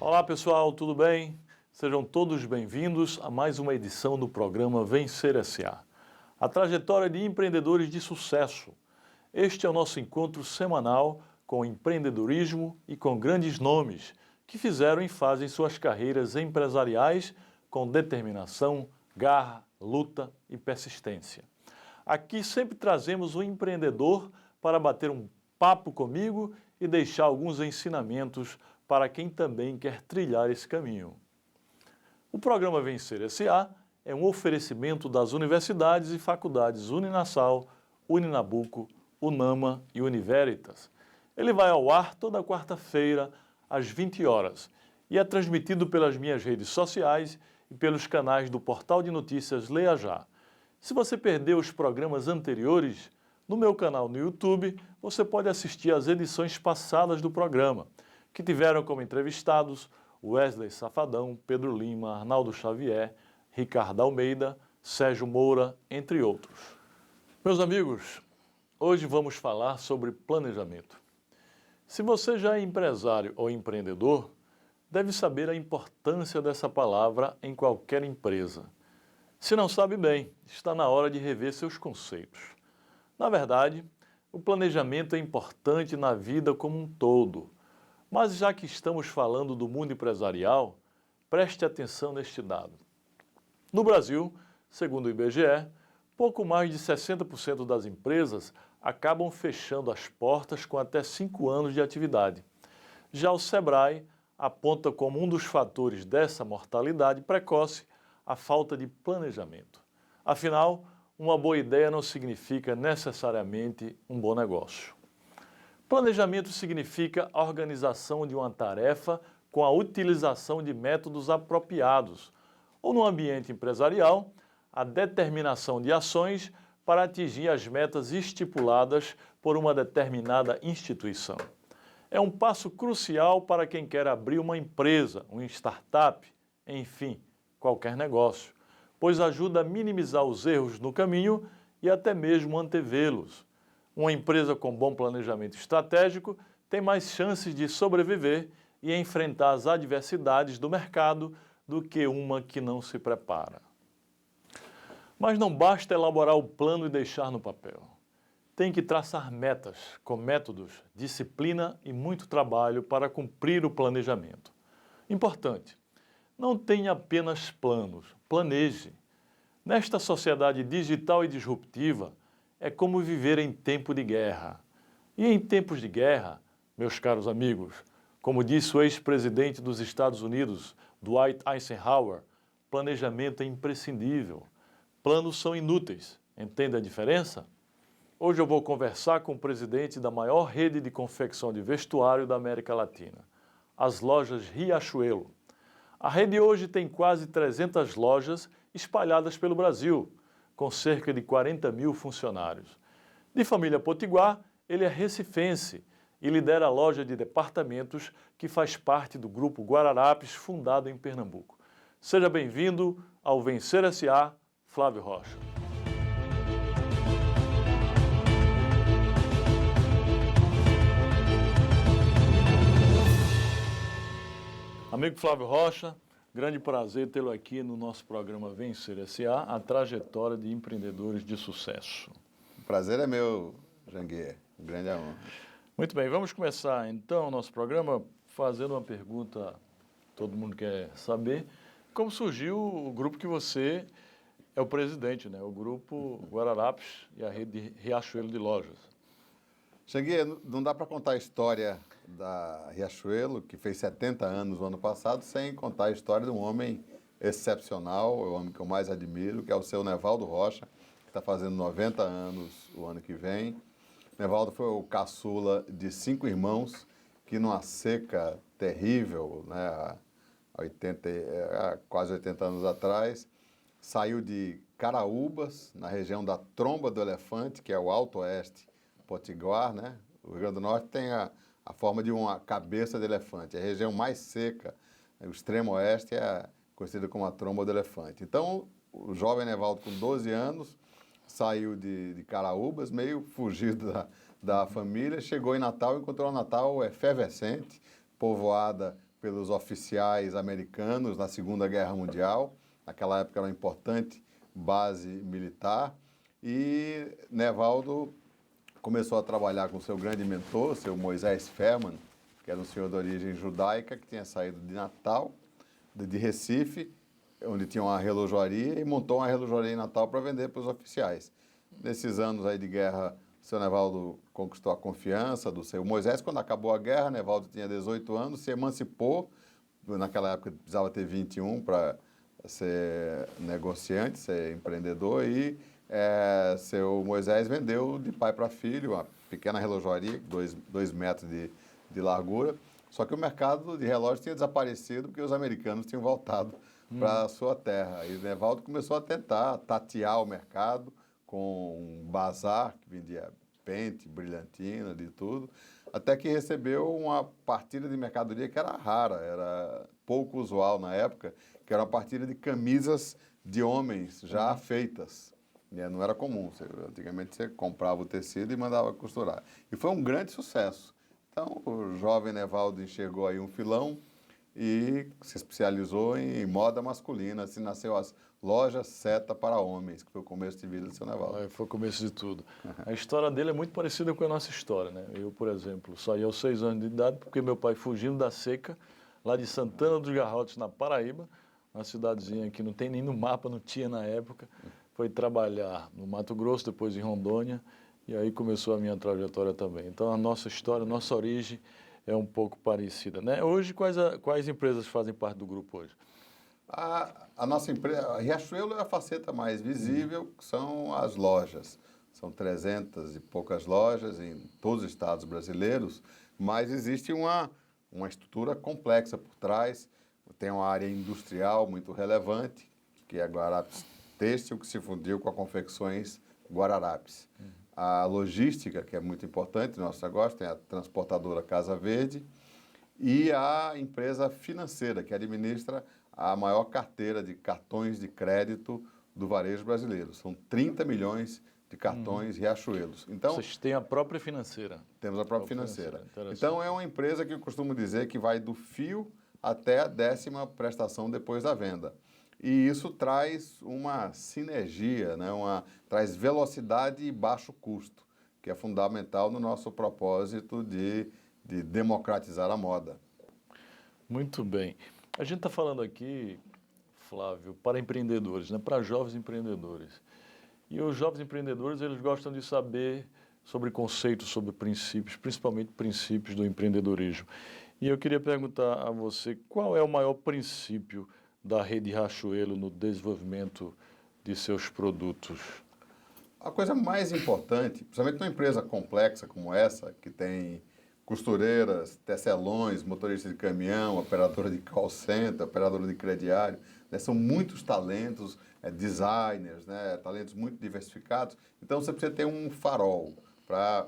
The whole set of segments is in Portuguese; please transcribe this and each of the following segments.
Olá pessoal, tudo bem? Sejam todos bem-vindos a mais uma edição do programa Vencer S.A. A trajetória de empreendedores de sucesso. Este é o nosso encontro semanal com empreendedorismo e com grandes nomes que fizeram e fazem suas carreiras empresariais com determinação, garra, luta e persistência. Aqui sempre trazemos um empreendedor para bater um papo comigo e deixar alguns ensinamentos para quem também quer trilhar esse caminho. O programa Vencer S.A. é um oferecimento das universidades e faculdades Uninasal, Uninabuco, Unama e Univeritas. Ele vai ao ar toda quarta-feira, às 20 horas, e é transmitido pelas minhas redes sociais e pelos canais do portal de notícias Leia Já. Se você perdeu os programas anteriores, no meu canal no YouTube, você pode assistir às edições passadas do programa, que tiveram como entrevistados Wesley Safadão, Pedro Lima, Arnaldo Xavier, Ricardo Almeida, Sérgio Moura, entre outros. Meus amigos, hoje vamos falar sobre planejamento. Se você já é empresário ou empreendedor, deve saber a importância dessa palavra em qualquer empresa. Se não sabe bem, está na hora de rever seus conceitos. Na verdade, o planejamento é importante na vida como um todo. Mas já que estamos falando do mundo empresarial, preste atenção neste dado. No Brasil, segundo o IBGE, pouco mais de 60% das empresas acabam fechando as portas com até 5 anos de atividade. Já o Sebrae aponta como um dos fatores dessa mortalidade precoce a falta de planejamento. Afinal, uma boa ideia não significa necessariamente um bom negócio. Planejamento significa a organização de uma tarefa com a utilização de métodos apropriados, ou no ambiente empresarial, a determinação de ações para atingir as metas estipuladas por uma determinada instituição. É um passo crucial para quem quer abrir uma empresa, uma startup, enfim, qualquer negócio, pois ajuda a minimizar os erros no caminho e até mesmo antevê-los. Uma empresa com bom planejamento estratégico tem mais chances de sobreviver e enfrentar as adversidades do mercado do que uma que não se prepara. Mas não basta elaborar o plano e deixar no papel. Tem que traçar metas com métodos, disciplina e muito trabalho para cumprir o planejamento. Importante, não tenha apenas planos, planeje. Nesta sociedade digital e disruptiva, é como viver em tempo de guerra. E em tempos de guerra, meus caros amigos, como disse o ex-presidente dos Estados Unidos, Dwight Eisenhower, planejamento é imprescindível. Planos são inúteis. Entende a diferença? Hoje eu vou conversar com o presidente da maior rede de confecção de vestuário da América Latina, as lojas Riachuelo. A rede hoje tem quase 300 lojas espalhadas pelo Brasil, com cerca de 40 mil funcionários. De família potiguar, ele é recifense e lidera a loja de departamentos que faz parte do Grupo Guararapes, fundado em Pernambuco. Seja bem-vindo ao Vencer S.A., Flávio Rocha. Amigo Flávio Rocha, grande prazer tê-lo aqui no nosso programa Vencer S.A., a trajetória de empreendedores de sucesso. O prazer é meu, Janguier. Um grande honra. Muito bem, vamos começar então o nosso programa fazendo uma pergunta que todo mundo quer saber. Como surgiu o grupo que você é o presidente, né? O Grupo Guararapes e a rede Riachuelo de lojas. Janguier, não dá para contar a história da Riachuelo, que fez 70 anos no ano passado, sem contar a história de um homem excepcional, o homem que eu mais admiro, que é o seu Nevaldo Rocha, que está fazendo 90 anos o ano que vem. Nevaldo foi o caçula de 5 irmãos, que numa seca terrível, né, há quase 80 anos atrás, saiu de Caraúbas, na região da Tromba do Elefante, que é o Alto Oeste Potiguar, né? O Rio Grande do Norte tem a forma de uma cabeça de elefante. A região mais seca, o extremo oeste, é conhecida como a Tromba do Elefante. Então, o jovem Nevaldo, com 12 anos, saiu de Caraúbas, meio fugido da família, chegou em Natal, encontrou Natal efervescente, povoada pelos oficiais americanos na Segunda Guerra Mundial. Naquela época era uma importante base militar. E Nevaldo começou a trabalhar com seu grande mentor, seu Moisés Ferman, que era um senhor de origem judaica, que tinha saído de Natal, de Recife, onde tinha uma relojoaria, e montou uma relojoaria em Natal para vender para os oficiais. Nesses anos aí de guerra, o seu Nevaldo conquistou a confiança do seu Moisés. Quando acabou a guerra, Nevaldo tinha 18 anos, se emancipou. Naquela época precisava ter 21 para ser negociante, ser empreendedor, e seu Moisés vendeu de pai para filho uma pequena relojoaria, 2 metros de largura. Só que o mercado de relógios tinha desaparecido porque os americanos tinham voltado para a sua terra. E Nevaldo começou a tentar tatear o mercado com um bazar que vendia pente, brilhantina, de tudo, até que recebeu uma partilha de mercadoria que era rara, era pouco usual na época, que era uma partilha de camisas de homens já feitas. Não era comum. Antigamente você comprava o tecido e mandava costurar. E foi um grande sucesso. Então, o jovem Nevaldo enxergou aí um filão e se especializou em moda masculina. Assim nasceu as lojas Seta para homens, que foi o começo de vida do seu Nevaldo. Foi o começo de tudo. A história dele é muito parecida com a nossa história, né? Eu, por exemplo, saí aos 6 anos de idade porque meu pai, fugindo da seca, lá de Santana dos Garrotes, na Paraíba, uma cidadezinha que não tem nem no mapa, não tinha na época, foi trabalhar no Mato Grosso, depois em Rondônia, e aí começou a minha trajetória também. Então, a nossa história, a nossa origem é um pouco parecida, né? Hoje, quais empresas fazem parte do grupo hoje? A nossa empresa, a Riachuelo é a faceta mais visível, que são as lojas. São 300 e poucas lojas em todos os estados brasileiros, mas existe uma estrutura complexa por trás. Tem uma área industrial muito relevante, que é a Guararapes Têxtil, que se fundiu com a Confecções Guararapes. A logística, que é muito importante no nosso negócio, tem a transportadora Casa Verde, e a empresa financeira, que administra a maior carteira de cartões de crédito do varejo brasileiro. São 30 milhões de cartões Riachuelos. Então, vocês têm a própria financeira? Temos a própria financeira. Então, é uma empresa que eu costumo dizer que vai do fio até a 10ª prestação depois da venda. E isso traz uma sinergia, né? Traz velocidade e baixo custo, que é fundamental no nosso propósito de democratizar a moda. Muito bem. A gente está falando aqui, Flávio, para empreendedores, né? Para jovens empreendedores. E os jovens empreendedores, eles gostam de saber sobre conceitos, sobre princípios, principalmente princípios do empreendedorismo. E eu queria perguntar a você, qual é o maior princípio da Rede Riachuelo no desenvolvimento de seus produtos? A coisa mais importante, principalmente numa empresa complexa como essa, que tem costureiras, tecelões, motoristas de caminhão, operadora de call center, operadora de crediário, né? São muitos talentos, designers, né? Talentos muito diversificados. Então você precisa ter um farol para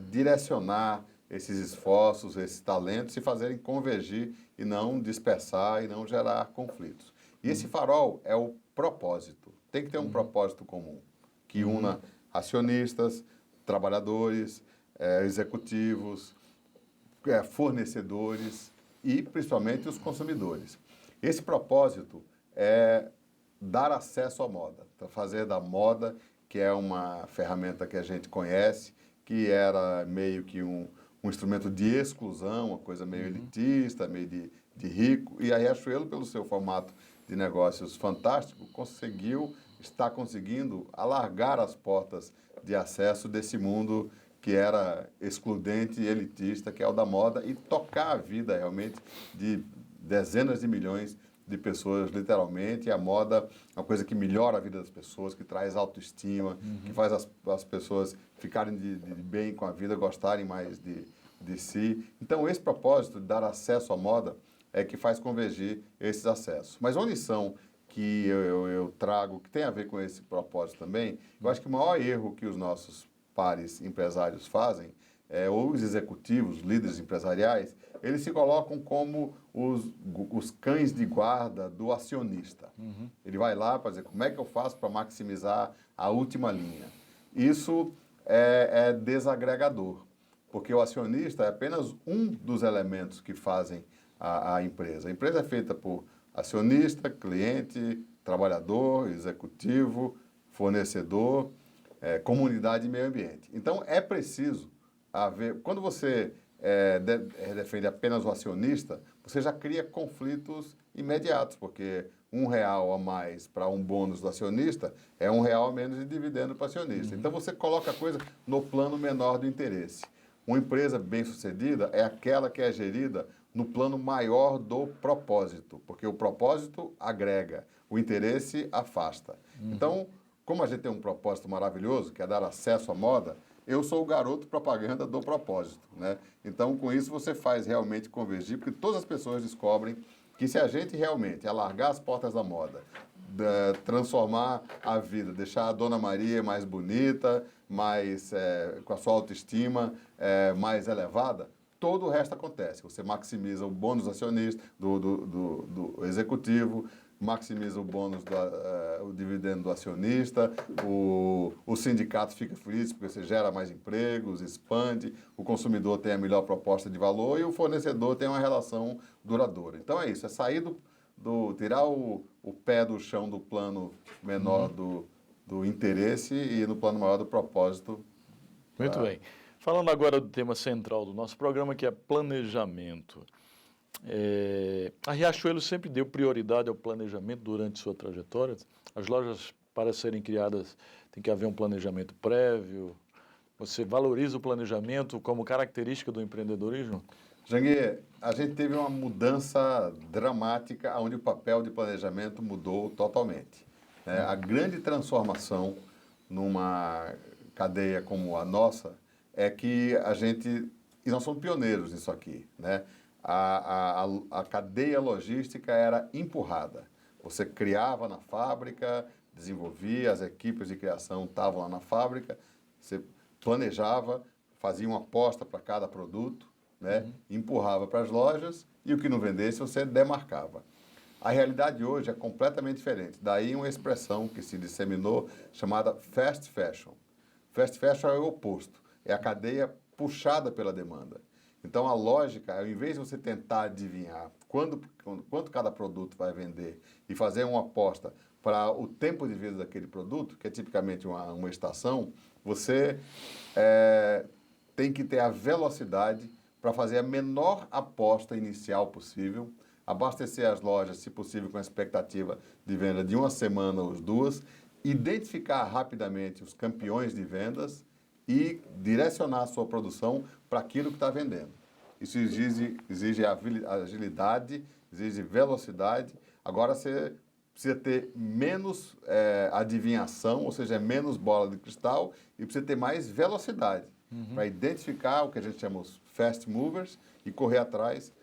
direcionar esses esforços, esses talentos e fazerem convergir e não dispersar e não gerar conflitos. E esse farol é o propósito. Tem que ter um propósito comum, que una acionistas, trabalhadores, executivos, fornecedores e principalmente os consumidores. Esse propósito é dar acesso à moda, fazer da moda, que é uma ferramenta que a gente conhece, que era meio que um instrumento de exclusão, uma coisa meio elitista, meio de rico, e a Riachuelo, pelo seu formato de negócios fantástico, está conseguindo alargar as portas de acesso desse mundo que era excludente e elitista, que é o da moda, e tocar a vida realmente de dezenas de milhões de pessoas, literalmente. E a moda é uma coisa que melhora a vida das pessoas, que traz autoestima, que faz as pessoas ficarem de bem com a vida, gostarem mais de si. Então, esse propósito de dar acesso à moda é que faz convergir esses acessos. Mas uma lição que eu trago, que tem a ver com esse propósito também, eu acho que o maior erro que os nossos pares empresários fazem, ou os executivos, líderes empresariais, eles se colocam como os cães de guarda do acionista. Ele vai lá para dizer, como é que eu faço para maximizar a última linha? Isso é desagregador, porque o acionista é apenas um dos elementos que fazem a empresa. A empresa é feita por acionista, cliente, trabalhador, executivo, fornecedor, comunidade e meio ambiente. Então, é preciso haver... Quando você defende apenas o acionista, você já cria conflitos imediatos, porque R$ 1 a mais para um bônus do acionista é R$ 1 a menos de dividendo para o acionista. Então, você coloca a coisa no plano menor do interesse. Uma empresa bem-sucedida é aquela que é gerida no plano maior do propósito, porque o propósito agrega, o interesse afasta. Então, como a gente tem um propósito maravilhoso, que é dar acesso à moda, eu sou o garoto propaganda do propósito, né? Então, com isso, você faz realmente convergir, porque todas as pessoas descobrem que se a gente realmente alargar as portas da moda, transformar a vida, deixar a Dona Maria mais bonita, mais com a sua autoestima mais elevada, todo o resto acontece. Você maximiza o bônus acionista do executivo, maximiza o bônus, o dividendo do acionista, o sindicato fica feliz porque você gera mais empregos, expande, o consumidor tem a melhor proposta de valor e o fornecedor tem uma relação duradoura. Então é isso, é sair tirar o pé do chão do plano menor do interesse e no plano maior do propósito. Muito bem. Falando agora do tema central do nosso programa, que é planejamento. A Riachuelo sempre deu prioridade ao planejamento durante sua trajetória. As lojas, para serem criadas, tem que haver um planejamento prévio. Você valoriza o planejamento como característica do empreendedorismo? Janguier, a gente teve uma mudança dramática onde o papel de planejamento mudou totalmente. A grande transformação numa cadeia como a nossa é que e nós somos pioneiros nisso aqui, né? A cadeia logística era empurrada. Você criava na fábrica, desenvolvia, as equipes de criação estavam lá na fábrica, você planejava, fazia uma aposta para cada produto, né? Empurrava para as lojas e o que não vendesse você demarcava. A realidade hoje é completamente diferente. Daí uma expressão que se disseminou chamada fast fashion. Fast fashion é o oposto, é a cadeia puxada pela demanda. Então, a lógica, ao invés de você tentar adivinhar quanto cada produto vai vender e fazer uma aposta para o tempo de vida daquele produto, que é tipicamente uma estação, você tem que ter a velocidade para fazer a menor aposta inicial possível, abastecer as lojas, se possível, com a expectativa de venda de uma semana ou duas, identificar rapidamente os campeões de vendas e direcionar a sua produção para aquilo que está vendendo. Isso exige agilidade, exige velocidade. Agora você precisa ter menos adivinhação, ou seja, menos bola de cristal, e precisa ter mais velocidade para identificar o que a gente chama os fast movers e correr atrás,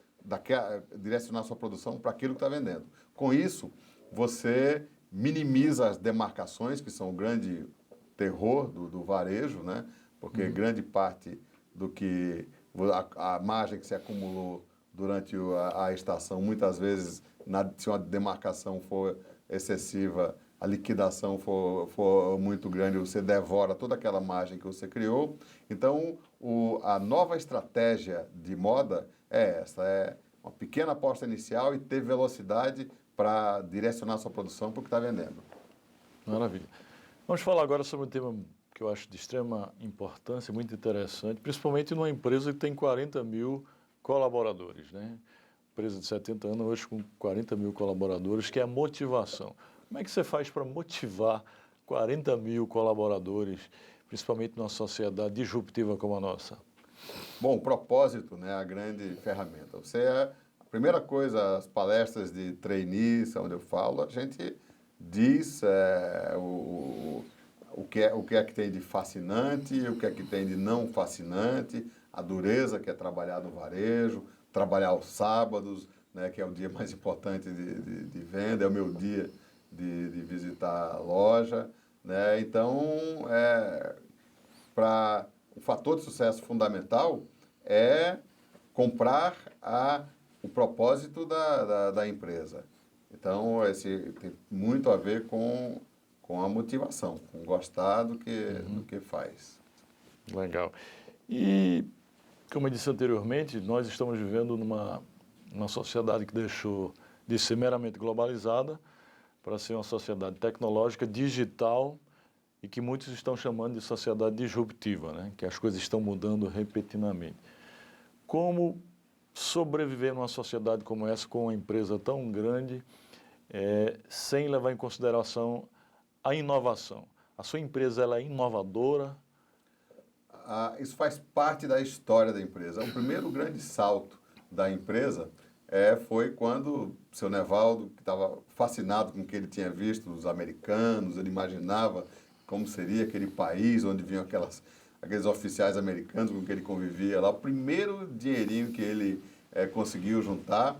direcionar a sua produção para aquilo que está vendendo. Com isso, você minimiza as demarcações, que são o grande terror do varejo, né? Porque grande parte do que a margem que se acumulou durante a estação, muitas vezes, se uma demarcação for excessiva, a liquidação for muito grande, você devora toda aquela margem que você criou. Então, a nova estratégia de moda é essa, é uma pequena aposta inicial e ter velocidade para direcionar sua produção para o que está vendendo. Maravilha. Vamos falar agora sobre um tema que eu acho de extrema importância, muito interessante, principalmente numa empresa que tem 40 mil colaboradores, né? Empresa de 70 anos, hoje com 40 mil colaboradores, que é a motivação. Como é que você faz para motivar 40 mil colaboradores, principalmente numa sociedade disruptiva como a nossa? Bom, o propósito, né, é a grande ferramenta. A primeira coisa, as palestras de trainees, onde eu falo, a gente diz o que é que tem de fascinante, o que é que tem de não fascinante, a dureza que é trabalhar no varejo, trabalhar aos sábados, né, que é o dia mais importante de venda, é o meu dia de visitar a loja, né? Então, o fator de sucesso fundamental é comprar o propósito da empresa. Então, tem muito a ver com a motivação, com gostar do que faz. Legal. E, como eu disse anteriormente, nós estamos vivendo numa uma sociedade que deixou de ser meramente globalizada para ser uma sociedade tecnológica, digital, e que muitos estão chamando de sociedade disruptiva, né? Que as coisas estão mudando repentinamente. Como sobreviver numa sociedade como essa, com uma empresa tão grande, sem levar em consideração a inovação? A sua empresa ela é inovadora? Isso faz parte da história da empresa. O primeiro grande salto da empresa foi quando o seu Nevaldo, que estava fascinado com o que ele tinha visto dos americanos, ele imaginava como seria aquele país onde vinham aqueles oficiais americanos com que ele convivia lá. O primeiro dinheirinho que ele conseguiu juntar,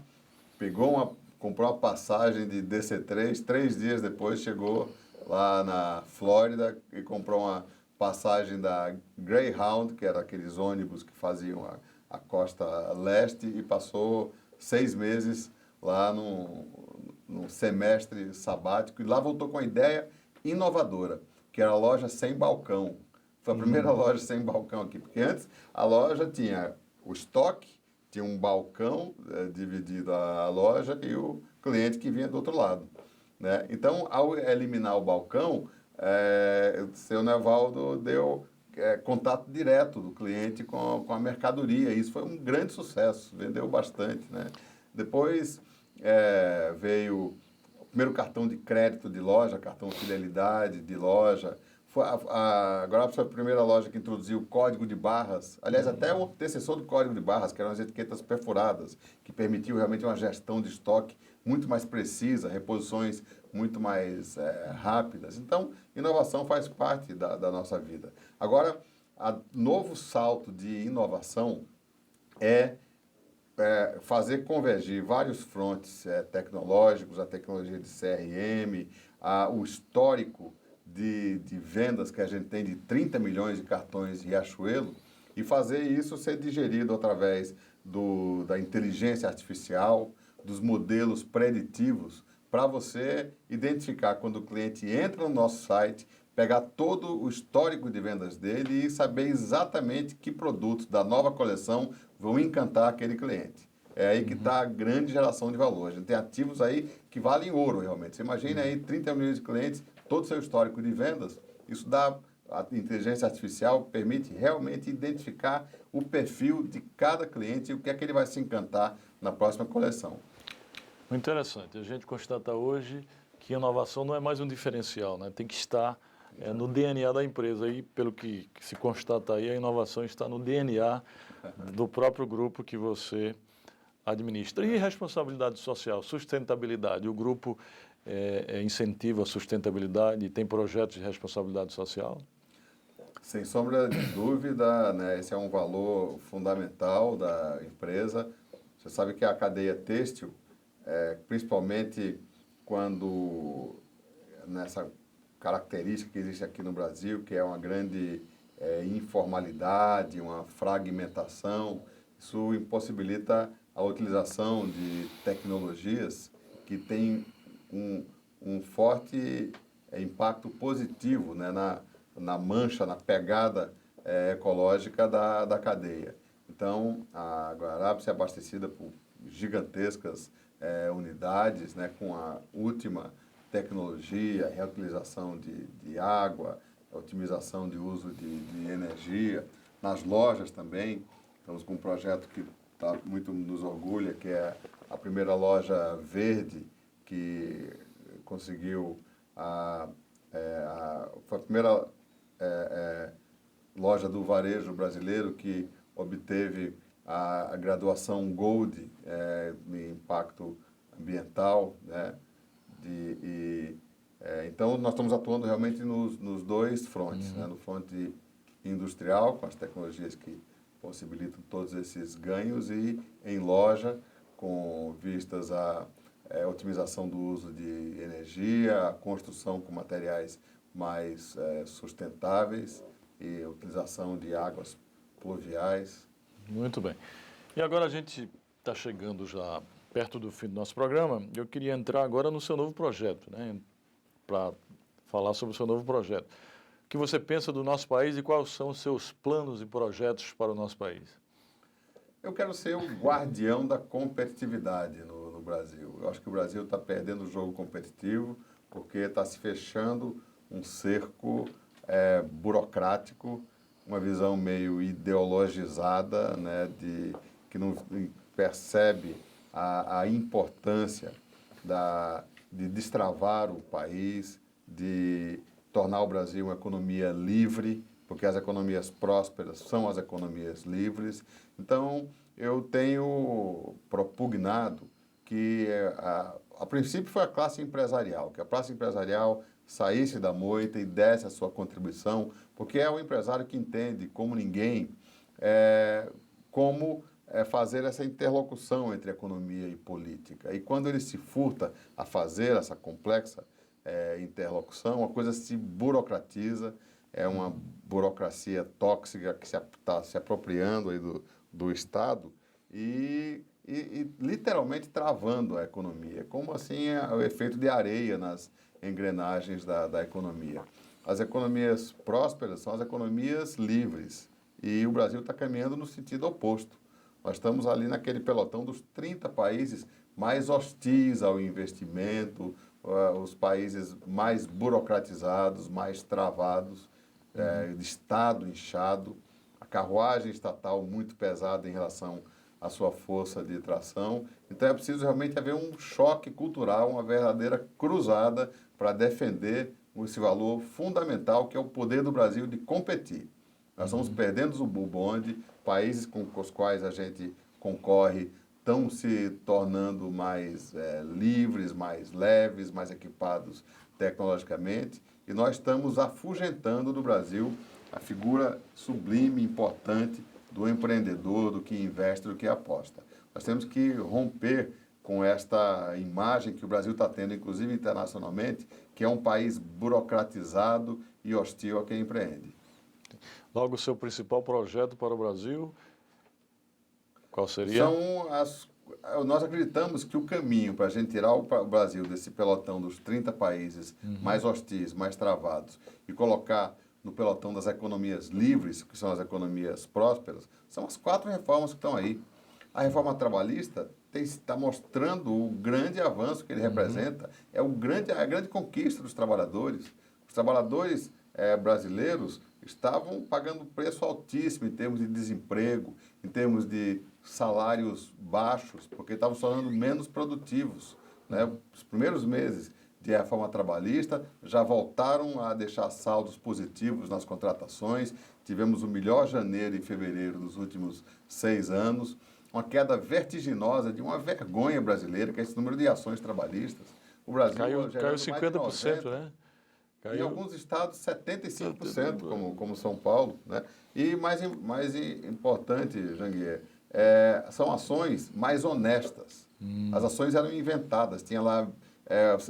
comprou uma passagem de DC-3, 3 dias depois chegou lá na Flórida e comprou uma passagem da Greyhound, que era aqueles ônibus que faziam a costa leste, e passou 6 meses lá num semestre sabático, e lá voltou com uma ideia inovadora, que era a loja sem balcão. Foi a primeira loja sem balcão aqui, porque antes a loja tinha o estoque, tinha um balcão dividido a loja e o cliente que vinha do outro lado, né? Então, ao eliminar o balcão, o seu Nevaldo deu contato direto do cliente com a mercadoria. Isso foi um grande sucesso, vendeu bastante, né? Depois veio o primeiro cartão de crédito de loja, cartão fidelidade de loja. Agora foi a primeira loja que introduziu o código de barras. Aliás, até o antecessor do código de barras, que eram as etiquetas perfuradas, que permitiu realmente uma gestão de estoque muito mais precisa, reposições muito mais rápidas. Então, inovação faz parte da nossa vida. Agora, novo salto de inovação é fazer convergir vários frontes tecnológicos, a tecnologia de CRM, o histórico de vendas que a gente tem de 30 milhões de cartões Riachuelo, e fazer isso ser digerido através da inteligência artificial, dos modelos preditivos, para você identificar quando o cliente entra no nosso site, pegar todo o histórico de vendas dele e saber exatamente que produtos da nova coleção vão encantar aquele cliente. É aí que está a grande geração de valor. A gente tem ativos aí que valem ouro, realmente. Você imagina aí 30 milhões de clientes, todo o seu histórico de vendas, isso dá... A inteligência artificial permite realmente identificar o perfil de cada cliente e o que é que ele vai se encantar na próxima coleção. Muito interessante. A gente constata hoje que inovação não é mais um diferencial, né? Tem que estar no DNA da empresa. E, pelo que se constata aí, a inovação está no DNA do próprio grupo que você administra. E responsabilidade social, sustentabilidade. O grupo incentiva a sustentabilidade e tem projetos de responsabilidade social? Sem sombra de dúvida, né? Esse é um valor fundamental da empresa. Você sabe que a cadeia têxtil, principalmente quando nessa característica que existe aqui no Brasil, que é uma grande informalidade, uma fragmentação, isso impossibilita a utilização de tecnologias que têm um forte impacto positivo, né, na mancha, na pegada ecológica da cadeia. Então, a Guararapes é abastecida por gigantescas unidades, né, com a última tecnologia, reutilização de água, otimização de uso de energia. Nas lojas também, estamos com um projeto que muito nos orgulha, que é a primeira loja verde que conseguiu foi a primeira loja do varejo brasileiro que obteve a graduação Gold em impacto ambiental, né? Então, nós estamos atuando realmente nos dois frontes, né? No fronte industrial, com as tecnologias que possibilitam todos esses ganhos, e em loja, com vistas à otimização do uso de energia, a construção com materiais mais sustentáveis e a utilização de águas pluviais. Muito bem. E agora a gente está chegando já perto do fim do nosso programa. Eu queria entrar agora no seu novo projeto, né? Para falar sobre o seu novo projeto. O que você pensa do nosso país e quais são os seus planos e projetos para o nosso país? Eu quero ser o guardião da competitividade no Brasil. Eu acho que o Brasil está perdendo o jogo competitivo porque está se fechando um cerco burocrático, uma visão meio ideologizada, né, que não percebe a importância de destravar o país, de tornar o Brasil uma economia livre, porque as economias prósperas são as economias livres. Então, eu tenho propugnado que, a princípio, foi a classe empresarial, que a classe empresarial saísse da moita e desse a sua contribuição, porque é o empresário que entende, como ninguém, como fazer essa interlocução entre economia e política. E quando ele se furta a fazer essa complexa interlocução, a coisa se burocratiza, é uma burocracia tóxica que está se apropriando aí do Estado e literalmente travando a economia. Como assim é o efeito de areia nas engrenagens da economia? As economias prósperas são as economias livres e o Brasil está caminhando no sentido oposto. Nós estamos ali naquele pelotão dos 30 países mais hostis ao investimento, os países mais burocratizados, mais travados, de Estado inchado, a carruagem estatal muito pesada em relação à sua força de tração. Então é preciso realmente haver um choque cultural, uma verdadeira cruzada para defender esse valor fundamental que é o poder do Brasil de competir. Nós estamos perdendo o bonde, países com os quais a gente concorre estão se tornando mais livres, mais leves, mais equipados tecnologicamente, e nós estamos afugentando do Brasil a figura sublime, importante do empreendedor, do que investe, do que aposta. Nós temos que romper com esta imagem que o Brasil está tendo, inclusive internacionalmente, que é um país burocratizado e hostil a quem empreende. Logo, o seu principal projeto para o Brasil, qual seria? Nós acreditamos que o caminho para a gente tirar o Brasil desse pelotão dos 30 países mais hostis, mais travados, e colocar no pelotão das economias livres, que são as economias prósperas, são as 4 reformas que estão aí. A reforma trabalhista está mostrando o grande avanço que ele representa, é a grande conquista dos trabalhadores. Os trabalhadores brasileiros estavam pagando preço altíssimo em termos de desemprego, em termos de salários baixos, porque estavam se tornando menos produtivos, né? Os primeiros meses de reforma trabalhista já voltaram a deixar saldos positivos nas contratações. Tivemos o melhor janeiro e fevereiro dos últimos 6 anos, uma queda vertiginosa de uma vergonha brasileira, que é esse número de ações trabalhistas. O Brasil caiu 50%, né? Em alguns estados, 75%, como São Paulo, né? E mais importante, Janguier, são ações mais honestas. As ações eram inventadas. Tinha lá,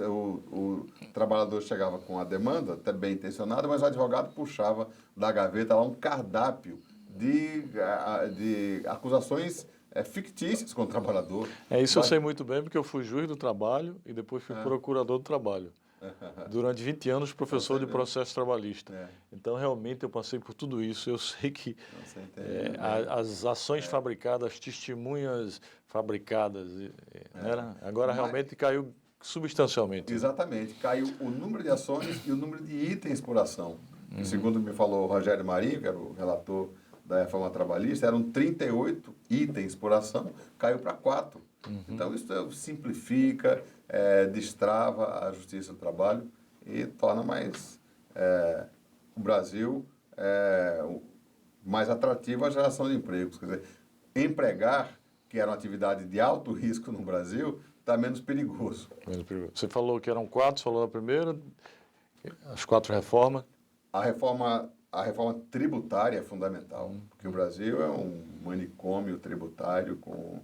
o trabalhador chegava com a demanda, até bem intencionada, mas o advogado puxava da gaveta lá um cardápio de acusações fictícias contra o trabalhador. Isso eu sei muito bem, porque eu fui juiz do trabalho e depois fui procurador do trabalho. Durante 20 anos, professor de processo trabalhista. Então, realmente, eu passei por tudo isso. Eu sei que as ações fabricadas, as testemunhas fabricadas, agora realmente caiu substancialmente. Exatamente. Caiu o número de ações e o número de itens por ação. Segundo me falou o Rogério Marinho, que era o relator da reforma trabalhista, eram 38 itens por ação, caiu para 4. Então, isso simplifica, destrava a justiça do trabalho e torna mais o Brasil mais atrativo à geração de empregos. Quer dizer, empregar, que era uma atividade de alto risco no Brasil, está menos perigoso. Você falou que eram 4, você falou a primeira, as 4 reformas. A reforma tributária é fundamental, porque o Brasil é um manicômio tributário com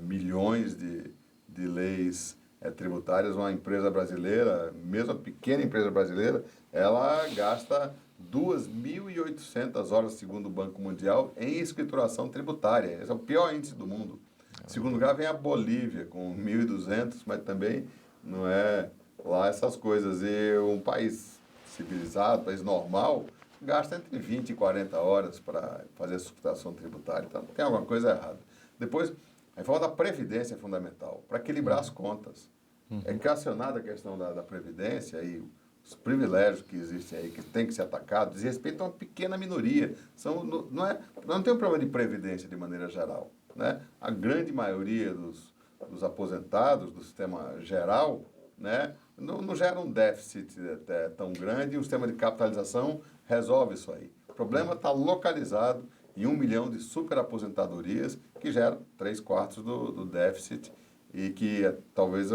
milhões de leis tributárias. Uma empresa brasileira, mesmo a pequena empresa brasileira, ela gasta 2.800 horas, segundo o Banco Mundial, em escrituração tributária. Esse é o pior índice do mundo. Em segundo lugar vem a Bolívia, com 1.200, mas também não é lá essas coisas. E um país civilizado, país normal, gasta entre 20 e 40 horas para fazer a sustentação tributária. Então, tem alguma coisa errada. Depois, a reforma da Previdência é fundamental, para equilibrar as contas. É equacionada a questão da Previdência e os privilégios que existem aí, que tem que ser atacados, diz respeito a uma pequena minoria. Não tem um problema de Previdência de maneira geral. Né? A grande maioria dos aposentados do sistema geral, né, não gera um déficit tão grande e o sistema de capitalização resolve isso aí. O problema está localizado em 1 milhão de superaposentadorias que geram 3/4 do déficit e que talvez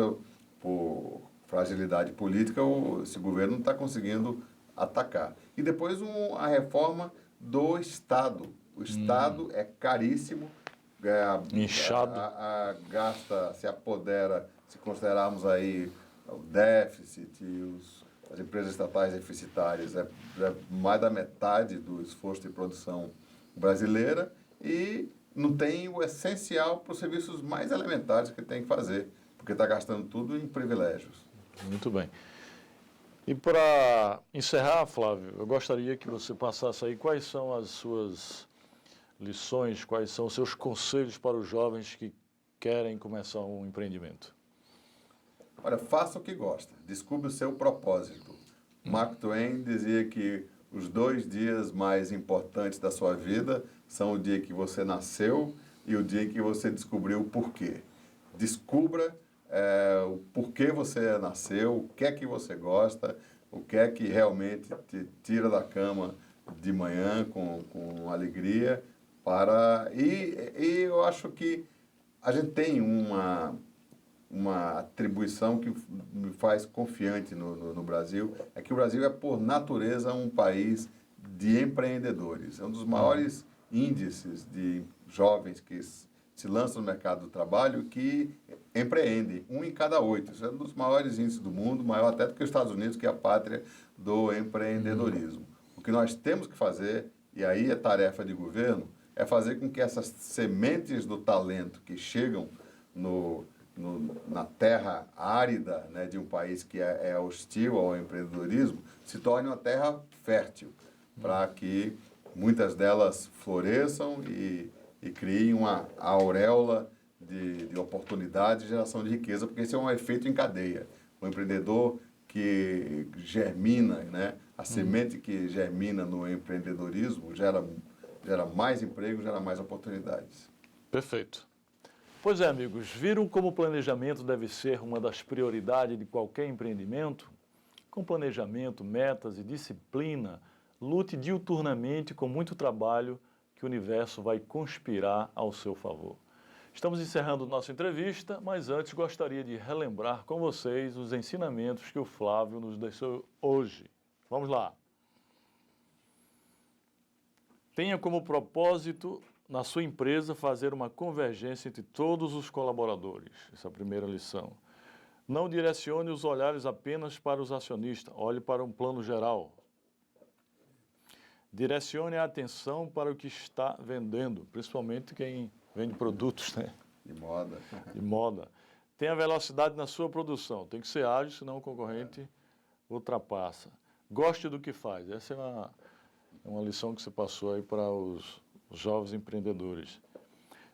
por fragilidade política esse governo não está conseguindo atacar. E depois a reforma do Estado. O Estado é caríssimo, Inchado. gasta, se apodera, se considerarmos aí o déficit e as empresas estatais deficitárias, é mais da metade do esforço de produção brasileira e não tem o essencial para os serviços mais elementares que tem que fazer, porque está gastando tudo em privilégios. Muito bem. E para encerrar, Flávio, eu gostaria que você passasse aí quais são as suas lições, quais são os seus conselhos para os jovens que querem começar um empreendimento. Olha, faça o que gosta, descubra o seu propósito. Mark Twain dizia que os 2 dias mais importantes da sua vida são o dia que você nasceu e o dia que você descobriu o porquê. Descubra o porquê você nasceu, o que é que você gosta, o que é que realmente te tira da cama de manhã com alegria. E eu acho que a gente tem uma atribuição que me faz confiante no Brasil, é que o Brasil é, por natureza, um país de empreendedores. É um dos maiores índices de jovens que se lançam no mercado do trabalho que empreendem, 1 em cada 8. Isso é um dos maiores índices do mundo, maior até do que os Estados Unidos, que é a pátria do empreendedorismo. O que nós temos que fazer, e aí é tarefa de governo, é fazer com que essas sementes do talento que chegam na terra árida, né, de um país que é hostil ao empreendedorismo, se torne uma terra fértil, para que muitas delas floresçam e criem uma auréola de oportunidade e geração de riqueza, porque esse é um efeito em cadeia. O empreendedor que germina, né, a semente que germina no empreendedorismo gera mais emprego, gera mais oportunidades. Perfeito. Pois é, amigos, viram como o planejamento deve ser uma das prioridades de qualquer empreendimento? Com planejamento, metas e disciplina, lute diuturnamente com muito trabalho que o universo vai conspirar ao seu favor. Estamos encerrando nossa entrevista, mas antes gostaria de relembrar com vocês os ensinamentos que o Flávio nos deixou hoje. Vamos lá. Tenha como propósito na sua empresa fazer uma convergência entre todos os colaboradores. Essa é a primeira lição. Não direcione os olhares apenas para os acionistas, olhe para um plano geral. Direcione a atenção para o que está vendendo, principalmente quem vende produtos, né? De moda. De moda. Tenha velocidade na sua produção, tem que ser ágil, senão o concorrente ultrapassa. Goste do que faz. Essa é uma lição que você passou aí para os jovens empreendedores.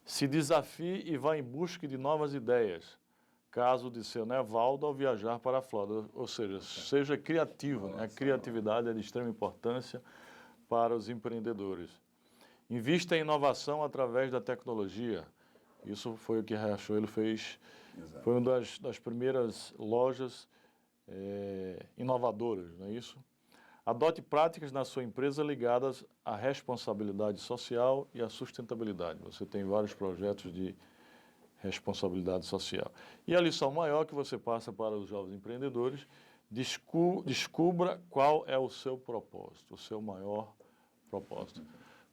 Se desafie e vá em busca de novas ideias. Caso de seu Nevaldo ao viajar para a Flórida. Ou seja criativo. Né? A criatividade é de extrema importância para os empreendedores. Invista em inovação através da tecnologia. Isso foi o que a Riachuelo fez. Exato. Foi uma das primeiras lojas inovadoras, não é isso? Adote práticas na sua empresa ligadas à responsabilidade social e à sustentabilidade. Você tem vários projetos de responsabilidade social. E a lição maior que você passa para os jovens empreendedores, descubra qual é o seu propósito, o seu maior propósito.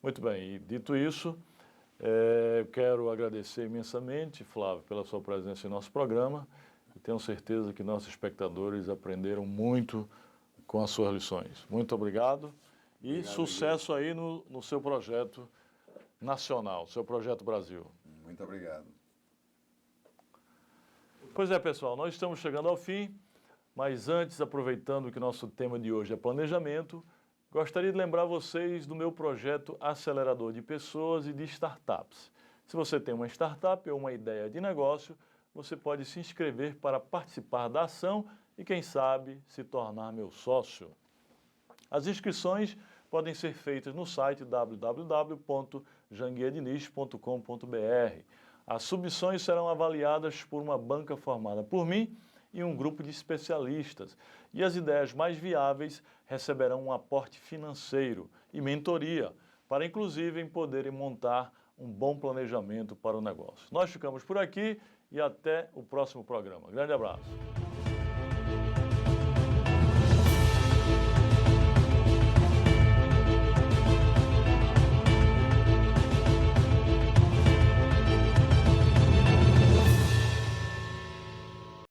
Muito bem, e dito isso, eu quero agradecer imensamente, Flávio, pela sua presença em nosso programa. E tenho certeza que nossos espectadores aprenderam muito com as suas lições. Muito obrigado e obrigado, sucesso aí no seu projeto nacional, seu projeto Brasil. Muito obrigado. Pois é, pessoal, nós estamos chegando ao fim, mas antes, aproveitando que nosso tema de hoje é planejamento, Gostaria de lembrar vocês do meu projeto Acelerador de Pessoas e de Startups. Se você tem uma startup ou uma ideia de negócio, você pode se inscrever para participar da ação e, quem sabe, se tornar meu sócio. As inscrições podem ser feitas no site www.janguiediniz.com.br. As submissões serão avaliadas por uma banca formada por mim e um grupo de especialistas, e as ideias mais viáveis receberão um aporte financeiro e mentoria, para inclusive poderem montar um bom planejamento para o negócio. Nós ficamos por aqui e até o próximo programa. Grande abraço.